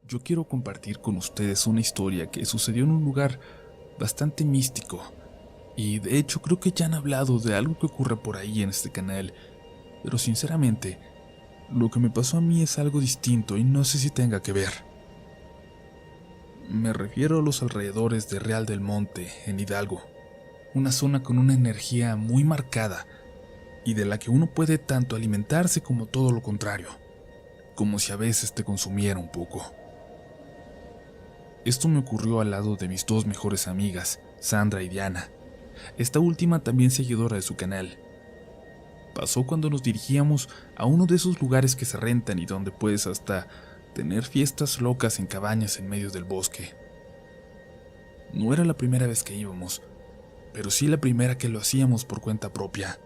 Yo quiero compartir con ustedes una historia que sucedió en un lugar bastante místico. Y de hecho creo que ya han hablado de algo que ocurre por ahí en este canal. Pero sinceramente, lo que me pasó a mí es algo distinto y no sé si tenga que ver. Me refiero a los alrededores de Real del Monte, en Hidalgo. Una zona con una energía muy marcada y de la que uno puede tanto alimentarse como todo lo contrario, como si a veces te consumiera un poco. Esto me ocurrió al lado de mis dos mejores amigas, Sandra y Diana, esta última también seguidora de su canal. Pasó cuando nos dirigíamos a uno de esos lugares que se rentan y donde puedes hasta tener fiestas locas en cabañas en medio del bosque. No era la primera vez que íbamos, pero sí la primera que lo hacíamos por cuenta propia.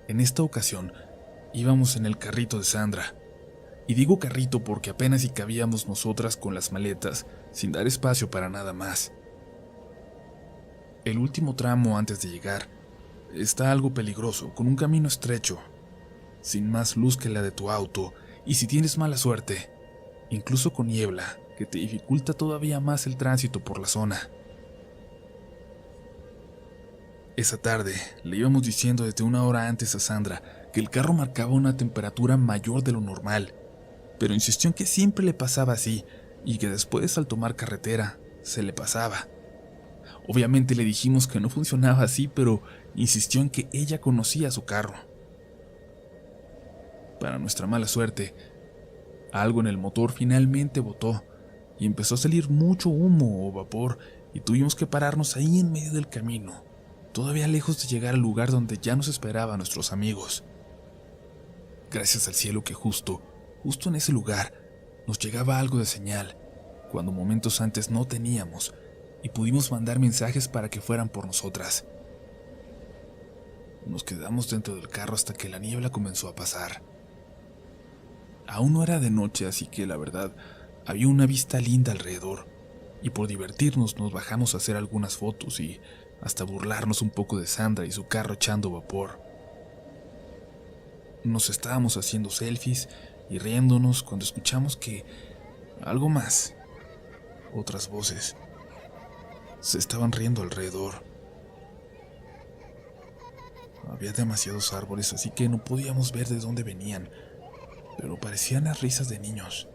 En esta ocasión, íbamos en el carrito de Sandra. Y digo carrito porque apenas si cabíamos nosotras con las maletas, sin dar espacio para nada más. El último tramo antes de llegar está algo peligroso, con un camino estrecho, sin más luz que la de tu auto, y si tienes mala suerte, incluso con niebla, que te dificulta todavía más el tránsito por la zona. Esa tarde le íbamos diciendo desde una hora antes a Sandra que el carro marcaba una temperatura mayor de lo normal, pero insistió en que siempre le pasaba así y que después al tomar carretera se le pasaba. Obviamente le dijimos que no funcionaba así, pero insistió en que ella conocía su carro. Para nuestra mala suerte, algo en el motor finalmente botó y empezó a salir mucho humo o vapor y tuvimos que pararnos ahí en medio del camino, todavía lejos de llegar al lugar donde ya nos esperaban nuestros amigos. Gracias al cielo que justo en ese lugar nos llegaba algo de señal, cuando momentos antes no teníamos, y pudimos mandar mensajes para que fueran por nosotras. Nos quedamos dentro del carro hasta que la niebla comenzó a pasar. Aún no era de noche, así que la verdad, había una vista linda alrededor, y por divertirnos nos bajamos a hacer algunas fotos y hasta burlarnos un poco de Sandra y su carro echando vapor. Nos estábamos haciendo selfies y riéndonos cuando escuchamos que algo más, otras voces, se estaban riendo alrededor. Había demasiados árboles, así que no podíamos ver de dónde venían, pero parecían las risas de niños.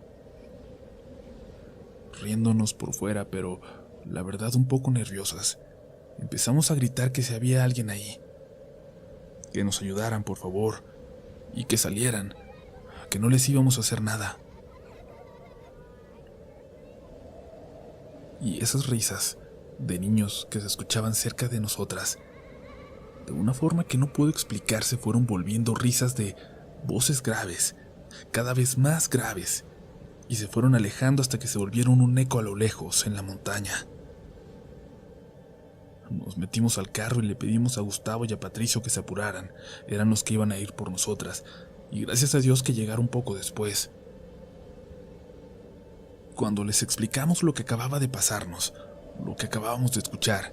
Riéndonos por fuera, pero la verdad un poco nerviosas, empezamos a gritar que si había alguien ahí, que nos ayudaran por favor, y que salieran, que no les íbamos a hacer nada. Y esas risas de niños que se escuchaban cerca de nosotras, de una forma que no puedo explicar, se fueron volviendo risas de voces graves, cada vez más graves, y se fueron alejando hasta que se volvieron un eco a lo lejos en la montaña. Nos metimos al carro y le pedimos a Gustavo y a Patricio que se apuraran, eran los que iban a ir por nosotras, y gracias a Dios que llegaron poco después. Cuando les explicamos lo que acababa de pasarnos, lo que acabábamos de escuchar,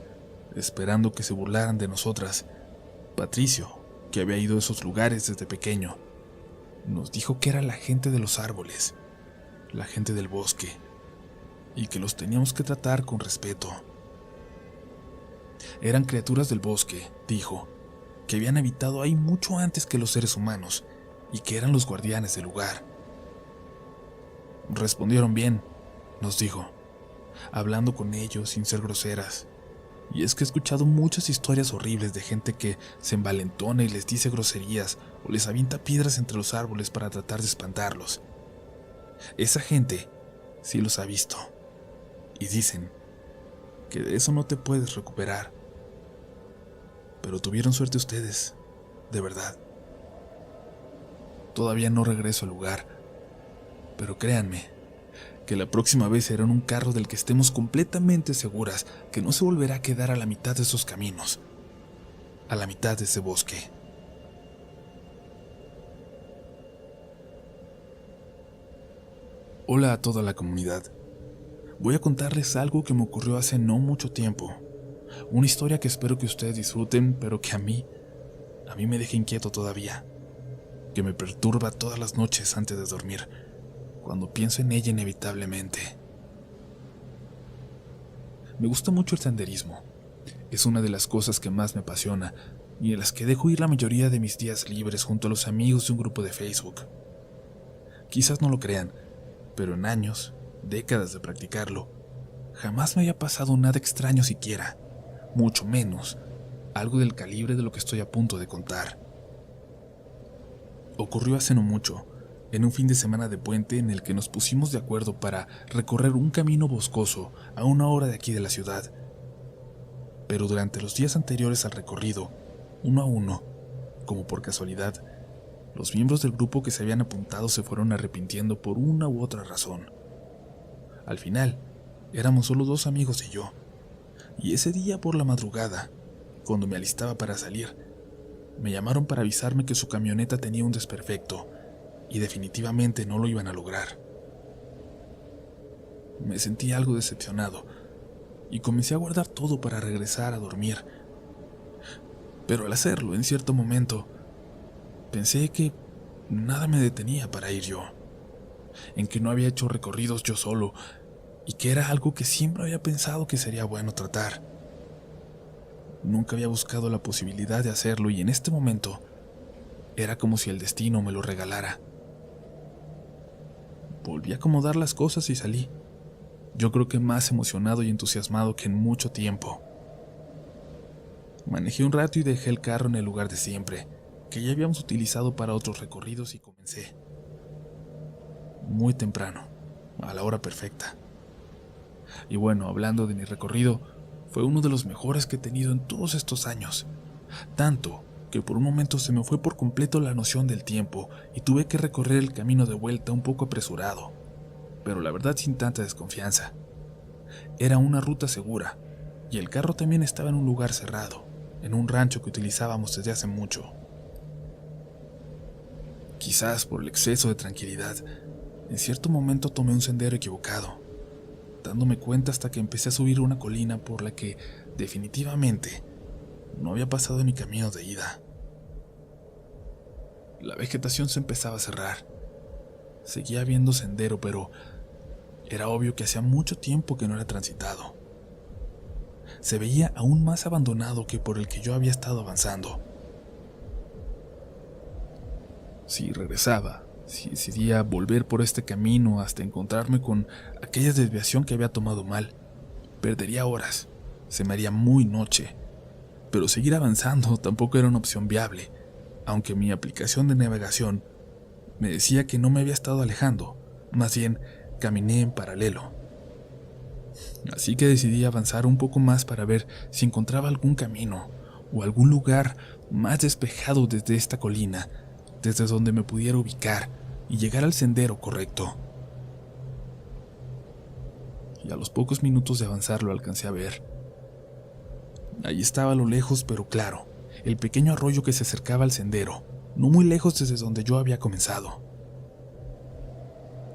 esperando que se burlaran de nosotras, Patricio, que había ido a esos lugares desde pequeño, nos dijo que era la gente de los árboles, la gente del bosque, y que los teníamos que tratar con respeto. Eran criaturas del bosque, dijo, que habían habitado ahí mucho antes que los seres humanos, y que eran los guardianes del lugar. Respondieron bien, nos dijo, hablando con ellos sin ser groseras. Y es que he escuchado muchas historias horribles de gente que se envalentona y les dice groserías o les avienta piedras entre los árboles para tratar de espantarlos. Esa gente sí los ha visto, y dicen que de eso no te puedes recuperar. Pero tuvieron suerte ustedes, de verdad. Todavía no regreso al lugar, pero créanme que la próxima vez será en un carro del que estemos completamente seguras que no se volverá a quedar a la mitad de esos caminos, a la mitad de ese bosque. Hola a toda la comunidad. Voy a contarles algo que me ocurrió hace no mucho tiempo. Una historia que espero que ustedes disfruten, pero que a mí me deja inquieto todavía, que me perturba todas las noches antes de dormir, cuando pienso en ella inevitablemente. Me gusta mucho el senderismo. Es una de las cosas que más me apasiona y en las que dejo ir la mayoría de mis días libres junto a los amigos de un grupo de Facebook. Quizás no lo crean, pero en años, décadas de practicarlo, jamás me había pasado nada extraño siquiera, mucho menos algo del calibre de lo que estoy a punto de contar. Ocurrió hace no mucho, en un fin de semana de puente en el que nos pusimos de acuerdo para recorrer un camino boscoso a 1 hora de aquí de la ciudad. Pero durante los días anteriores al recorrido, uno a uno, como por casualidad, los miembros del grupo que se habían apuntado se fueron arrepintiendo por una u otra razón. Al final, éramos solo 2 amigos y yo, y ese día por la madrugada, cuando me alistaba para salir, me llamaron para avisarme que su camioneta tenía un desperfecto y definitivamente no lo iban a lograr. Me sentí algo decepcionado y comencé a guardar todo para regresar a dormir. Pero al hacerlo, en cierto momento, pensé que nada me detenía para ir yo, en que no había hecho recorridos yo solo y que era algo que siempre había pensado que sería bueno tratar. Nunca había buscado la posibilidad de hacerlo y en este momento era como si el destino me lo regalara. Volví a acomodar las cosas y salí. Yo creo que más emocionado y entusiasmado que en mucho tiempo. Manejé un rato y dejé el carro en el lugar de siempre, que ya habíamos utilizado para otros recorridos, y comencé. Muy temprano, a la hora perfecta. Y bueno, hablando de mi recorrido, fue uno de los mejores que he tenido en todos estos años. Tanto que por un momento se me fue por completo la noción del tiempo y tuve que recorrer el camino de vuelta un poco apresurado, pero la verdad sin tanta desconfianza. Era una ruta segura, y el carro también estaba en un lugar cerrado, en un rancho que utilizábamos desde hace mucho. Quizás por el exceso de tranquilidad, en cierto momento tomé un sendero equivocado, dándome cuenta hasta que empecé a subir una colina por la que definitivamente no había pasado en mi camino de ida. La vegetación se empezaba a cerrar. Seguía habiendo sendero, pero era obvio que hacía mucho tiempo que no era transitado. Se veía aún más abandonado que por el que yo había estado avanzando. Si regresaba, si decidía volver por este camino hasta encontrarme con aquella desviación que había tomado mal, perdería horas, se me haría muy noche. Pero seguir avanzando tampoco era una opción viable, aunque mi aplicación de navegación me decía que no me había estado alejando, más bien caminé en paralelo. Así que decidí avanzar un poco más para ver si encontraba algún camino o algún lugar más despejado desde esta colina, desde donde me pudiera ubicar y llegar al sendero correcto. Y a los pocos minutos de avanzar lo alcancé a ver. Ahí estaba a lo lejos, pero claro, el pequeño arroyo que se acercaba al sendero, no muy lejos desde donde yo había comenzado.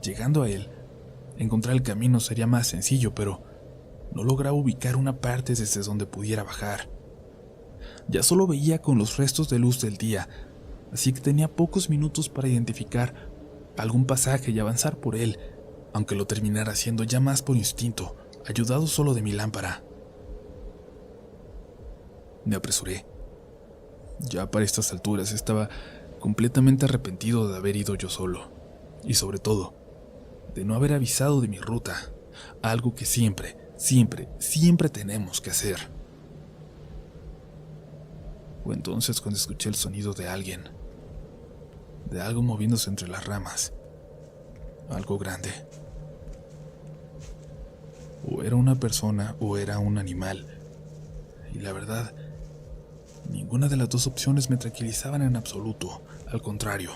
Llegando a él, encontrar el camino sería más sencillo, pero no lograba ubicar una parte desde donde pudiera bajar. Ya solo veía con los restos de luz del día, así que tenía pocos minutos para identificar algún pasaje y avanzar por él, aunque lo terminara haciendo ya más por instinto, ayudado solo de mi lámpara. Me apresuré. Ya para estas alturas estaba completamente arrepentido de haber ido yo solo, y sobre todo, de no haber avisado de mi ruta, algo que siempre tenemos que hacer. Fue entonces cuando escuché el sonido de alguien, de algo moviéndose entre las ramas, algo grande. O era una persona o era un animal, y la verdad, ninguna de las dos opciones me tranquilizaban en absoluto, al contrario.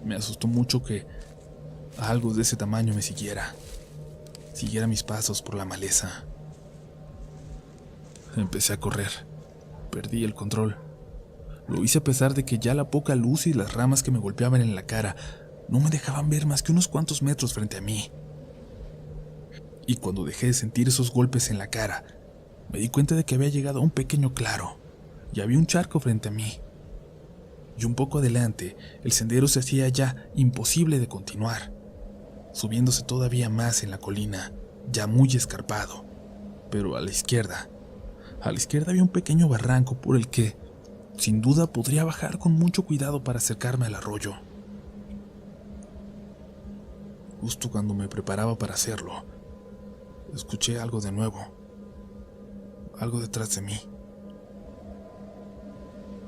Me asustó mucho que algo de ese tamaño me siguiera mis pasos por la maleza. Empecé a correr, perdí el control. Lo hice a pesar de que ya la poca luz y las ramas que me golpeaban en la cara no me dejaban ver más que unos cuantos metros frente a mí. Y cuando dejé de sentir esos golpes en la cara, me di cuenta de que había llegado a un pequeño claro, y había un charco frente a mí. Y un poco adelante, el sendero se hacía ya imposible de continuar. subiéndose todavía más en la colina, ya muy escarpado. Pero a la izquierda había un pequeño barranco por el que, sin duda, podría bajar con mucho cuidado para acercarme al arroyo. Justo cuando me preparaba para hacerlo, escuché algo de nuevo, algo detrás de mí.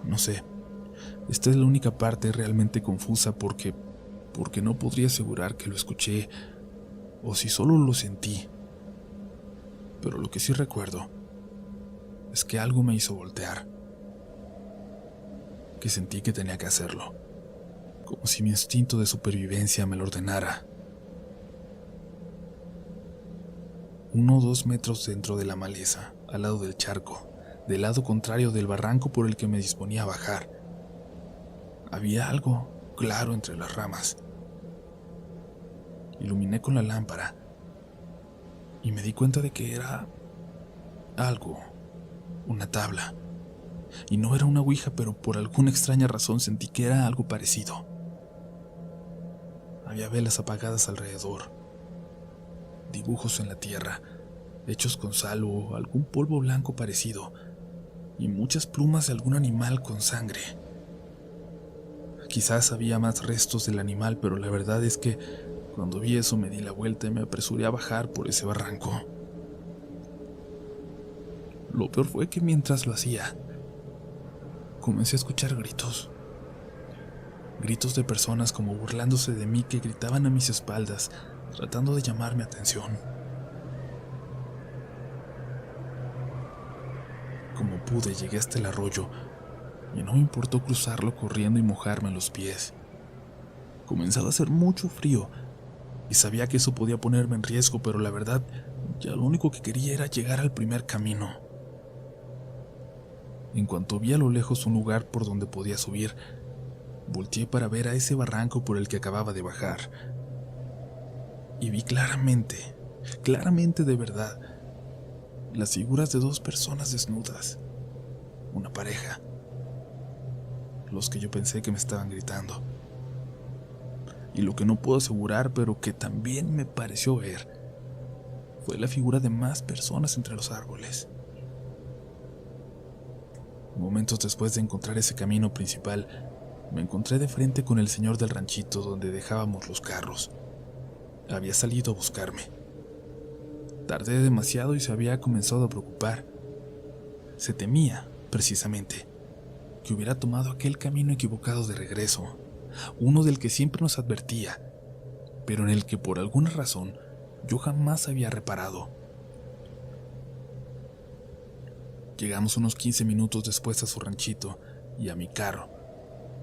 No sé, esta es la única parte realmente confusa porque no podría asegurar que lo escuché o si solo lo sentí. Pero lo que sí recuerdo es que algo me hizo voltear, que sentí que tenía que hacerlo, como si mi instinto de supervivencia me lo ordenara. 1 o 2 metros dentro de la maleza, al lado del charco, del lado contrario del barranco por el que me disponía a bajar, había algo claro entre las ramas. Iluminé con la lámpara y me di cuenta de que era algo, una tabla. Y no era una ouija, pero por alguna extraña razón sentí que era algo parecido. Había velas apagadas alrededor, dibujos en la tierra, hechos con sal o algún polvo blanco parecido, y muchas plumas de algún animal con sangre. Quizás había más restos del animal, pero la verdad es que cuando vi eso me di la vuelta y me apresuré a bajar por ese barranco. Lo peor fue que mientras lo hacía, comencé a escuchar gritos. Gritos de personas como burlándose de mí que gritaban a mis espaldas, tratando de llamar mi atención. Como pude, llegué hasta el arroyo y no me importó cruzarlo corriendo y mojarme los pies. Comenzaba a hacer mucho frío y sabía que eso podía ponerme en riesgo, pero la verdad, ya lo único que quería era llegar al primer camino. En cuanto vi a lo lejos un lugar por donde podía subir, volteé para ver a ese barranco por el que acababa de bajar. Y vi claramente de verdad, las figuras de 2 personas desnudas, una pareja, los que yo pensé que me estaban gritando. Y lo que no puedo asegurar, pero que también me pareció ver, fue la figura de más personas entre los árboles. Momentos después de encontrar ese camino principal, me encontré de frente con el señor del ranchito donde dejábamos los carros. Había salido a buscarme. Tardé demasiado y se había comenzado a preocupar. Se temía, precisamente, que hubiera tomado aquel camino equivocado de regreso, uno del que siempre nos advertía, pero en el que por alguna razón yo jamás había reparado. Llegamos unos 15 minutos después a su ranchito y a mi carro,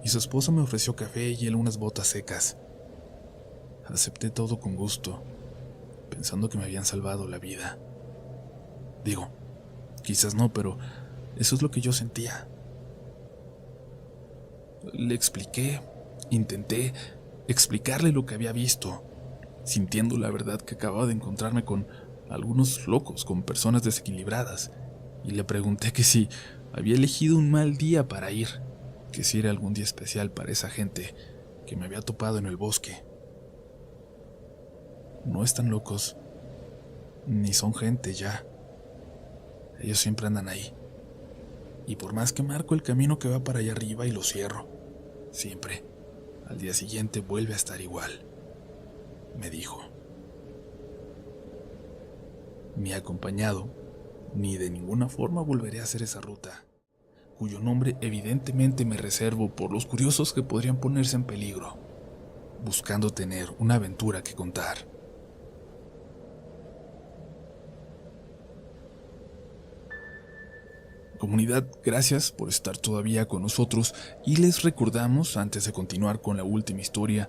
y su esposa me ofreció café y él unas botas secas. Acepté todo con gusto, pensando que me habían salvado la vida. Digo, quizás no, pero eso es lo que yo sentía. Le expliqué, intenté explicarle lo que había visto, sintiendo la verdad que acababa de encontrarme con algunos locos, con personas desequilibradas, y le pregunté que si había elegido un mal día para ir, que si era algún día especial para esa gente que me había topado en el bosque. No están locos, ni son gente ya. Ellos siempre andan ahí. Y por más que marco el camino que va para allá arriba y lo cierro, siempre, al día siguiente vuelve a estar igual, me dijo. Ni acompañado, ni de ninguna forma volveré a hacer esa ruta, cuyo nombre evidentemente me reservo por los curiosos que podrían ponerse en peligro, buscando tener una aventura que contar. Comunidad, gracias por estar todavía con nosotros y les recordamos, antes de continuar con la última historia,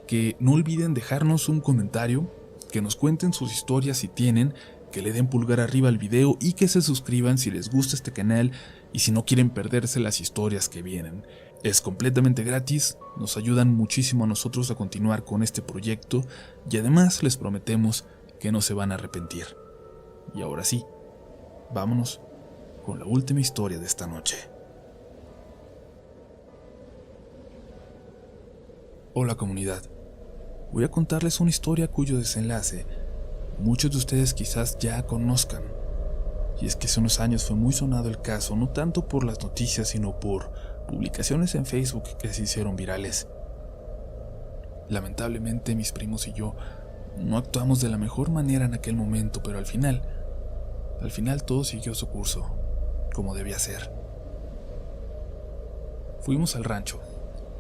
que no olviden dejarnos un comentario, que nos cuenten sus historias si tienen, que le den pulgar arriba al video y que se suscriban si les gusta este canal y si no quieren perderse las historias que vienen. Es completamente gratis, nos ayudan muchísimo a nosotros a continuar con este proyecto y además les prometemos que no se van a arrepentir. Y ahora sí, vámonos con la última historia de esta noche. Hola comunidad, voy a contarles una historia cuyo desenlace muchos de ustedes quizás ya conozcan. Y es que hace unos años fue muy sonado el caso, no tanto por las noticias, sino por publicaciones en Facebook que se hicieron virales. Lamentablemente mis primos y yo no actuamos de la mejor manera en aquel momento, pero al final todo siguió su curso, como debía ser. Fuimos al rancho,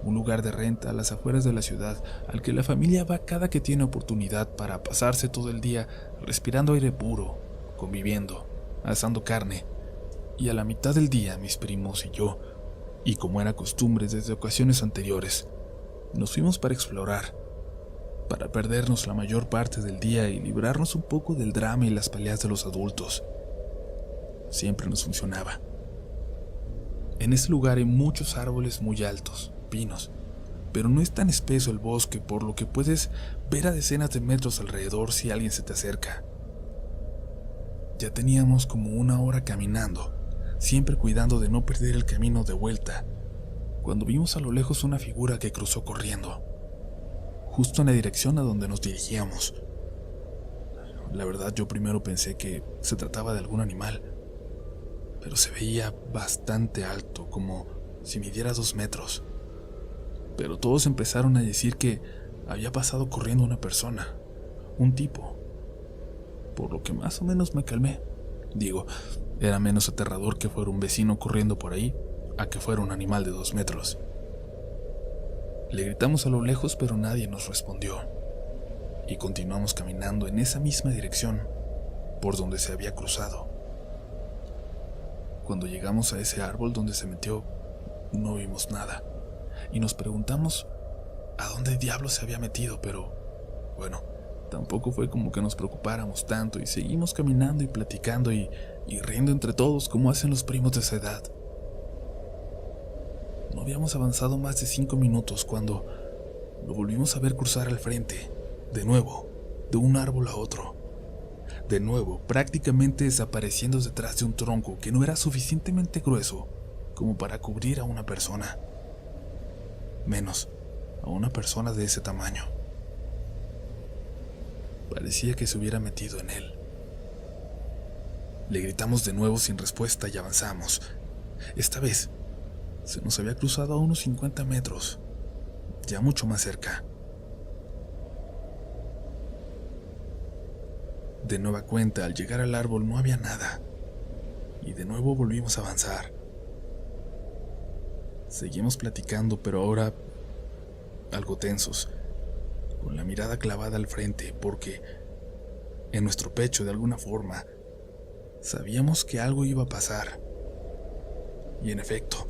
un lugar de renta a las afueras de la ciudad, al que la familia va cada que tiene oportunidad para pasarse todo el día respirando aire puro, conviviendo, asando carne. Y a la mitad del día mis primos y yo, y como era costumbre desde ocasiones anteriores, nos fuimos para explorar, para perdernos la mayor parte del día y librarnos un poco del drama y las peleas de los adultos. Siempre nos funcionaba. En ese lugar hay muchos árboles muy altos, pinos, pero no es tan espeso el bosque, por lo que puedes ver a decenas de metros alrededor si alguien se te acerca. Ya teníamos como una hora caminando, siempre cuidando de no perder el camino de vuelta, cuando vimos a lo lejos una figura que cruzó corriendo, justo en la dirección a donde nos dirigíamos. La verdad, yo primero pensé que se trataba de algún animal, pero se veía bastante alto, como si midiera 2 metros. Pero todos empezaron a decir que había pasado corriendo una persona, un tipo, por lo que más o menos me calmé. Digo, era menos aterrador que fuera un vecino corriendo por ahí a que fuera un animal de 2 metros. Le gritamos a lo lejos, pero nadie nos respondió, y continuamos caminando en esa misma dirección por donde se había cruzado. Cuando llegamos a ese árbol donde se metió, no vimos nada, y nos preguntamos a dónde diablos se había metido, pero bueno, tampoco fue como que nos preocupáramos tanto, y seguimos caminando y platicando y riendo entre todos como hacen los primos de esa edad. No habíamos avanzado más de 5 minutos cuando lo volvimos a ver cruzar al frente, de nuevo, de un árbol a otro. De nuevo, prácticamente desapareciendo detrás de un tronco que no era suficientemente grueso como para cubrir a una persona, menos a una persona de ese tamaño. Parecía que se hubiera metido en él. Le gritamos de nuevo sin respuesta y avanzamos. Esta vez se nos había cruzado a unos 50 metros, ya mucho más cerca. De nueva cuenta, al llegar al árbol no había nada, y de nuevo volvimos a avanzar. Seguimos platicando, pero ahora algo tensos, con la mirada clavada al frente, porque en nuestro pecho, de alguna forma, sabíamos que algo iba a pasar. Y en efecto,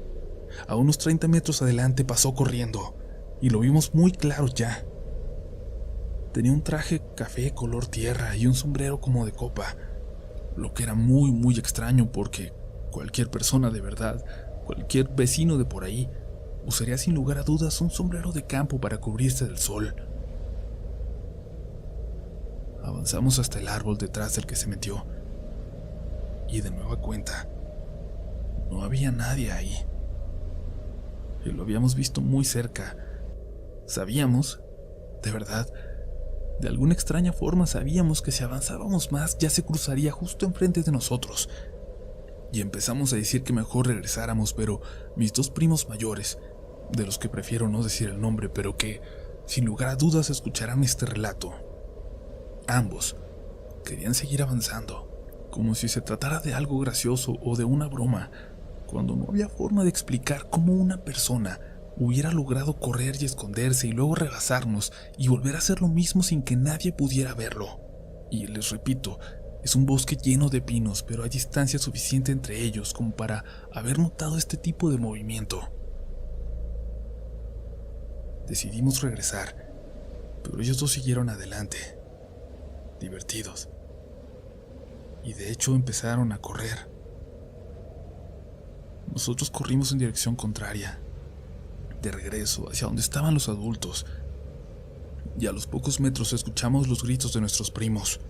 a unos 30 metros adelante pasó corriendo, y lo vimos muy claro ya. Tenía un traje café color tierra y un sombrero como de copa, lo que era muy extraño porque cualquier persona de verdad, cualquier vecino de por ahí, usaría sin lugar a dudas un sombrero de campo para cubrirse del sol. Avanzamos hasta el árbol detrás del que se metió, y de nueva cuenta, no había nadie ahí. Y lo habíamos visto muy cerca. Sabíamos, de verdad, de alguna extraña forma sabíamos que si avanzábamos más ya se cruzaría justo enfrente de nosotros. Y empezamos a decir que mejor regresáramos, pero mis 2 primos mayores, de los que prefiero no decir el nombre, pero que sin lugar a dudas escucharán este relato, ambos querían seguir avanzando, como si se tratara de algo gracioso o de una broma, cuando no había forma de explicar cómo una persona hubiera logrado correr y esconderse y luego rebasarnos y volver a hacer lo mismo sin que nadie pudiera verlo. Y les repito, es un bosque lleno de pinos, pero hay distancia suficiente entre ellos como para haber notado este tipo de movimiento. Decidimos regresar, pero ellos 2 siguieron adelante, divertidos, y de hecho empezaron a correr. Nosotros corrimos en dirección contraria, de regreso hacia donde estaban los adultos, y a los pocos metros escuchamos los gritos de nuestros primos.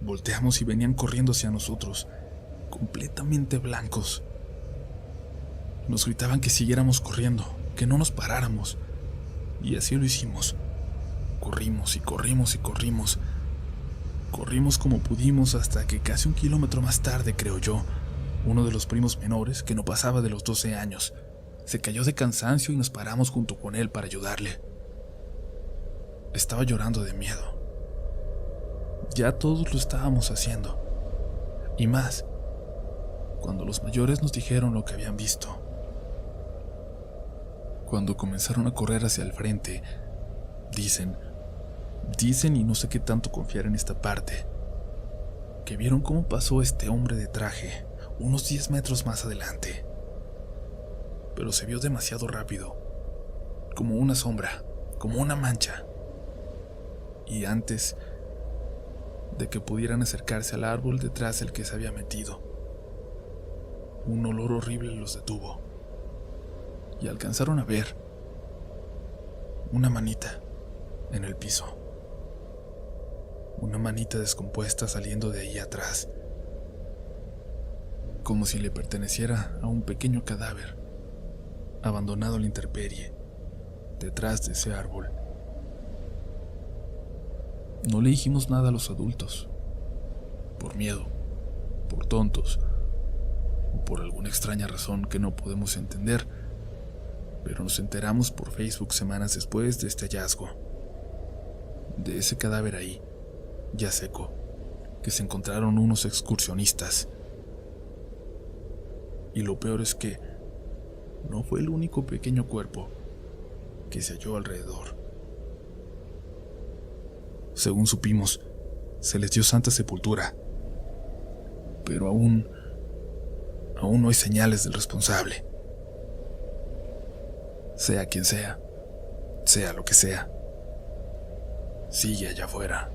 Volteamos y venían corriendo hacia nosotros, completamente blancos. Nos gritaban que siguiéramos corriendo, que no nos paráramos, Y así lo hicimos. Corrimos y corrimos y corrimos. Corrimos como pudimos hasta que casi 1 kilómetro más tarde, creo yo, uno de los primos menores, que no pasaba de los 12 años, se cayó de cansancio y nos paramos junto con él para ayudarle. Estaba llorando de miedo. Ya todos lo estábamos haciendo. Y más, cuando los mayores nos dijeron lo que habían visto. Cuando comenzaron a correr hacia el frente, dicen y no sé qué tanto confiar en esta parte, que vieron cómo pasó este hombre de traje unos 10 metros más adelante. Pero se vio demasiado rápido, como una sombra, como una mancha. Y antes de que pudieran acercarse al árbol detrás del que se había metido, un olor horrible los detuvo. Y alcanzaron a ver una manita en el piso. Una manita descompuesta saliendo de ahí atrás, como si le perteneciera a un pequeño cadáver, abandonado a la intemperie, detrás de ese árbol. No le dijimos nada a los adultos, por miedo, por tontos, o por alguna extraña razón que no podemos entender, pero nos enteramos por Facebook semanas después de este hallazgo, de ese cadáver ahí, ya seco, que se encontraron unos excursionistas. Y lo peor es que no fue el único pequeño cuerpo que se halló alrededor. Según supimos, se les dio santa sepultura, pero aún no hay señales del responsable. Sea quien sea lo que sea, sigue allá afuera.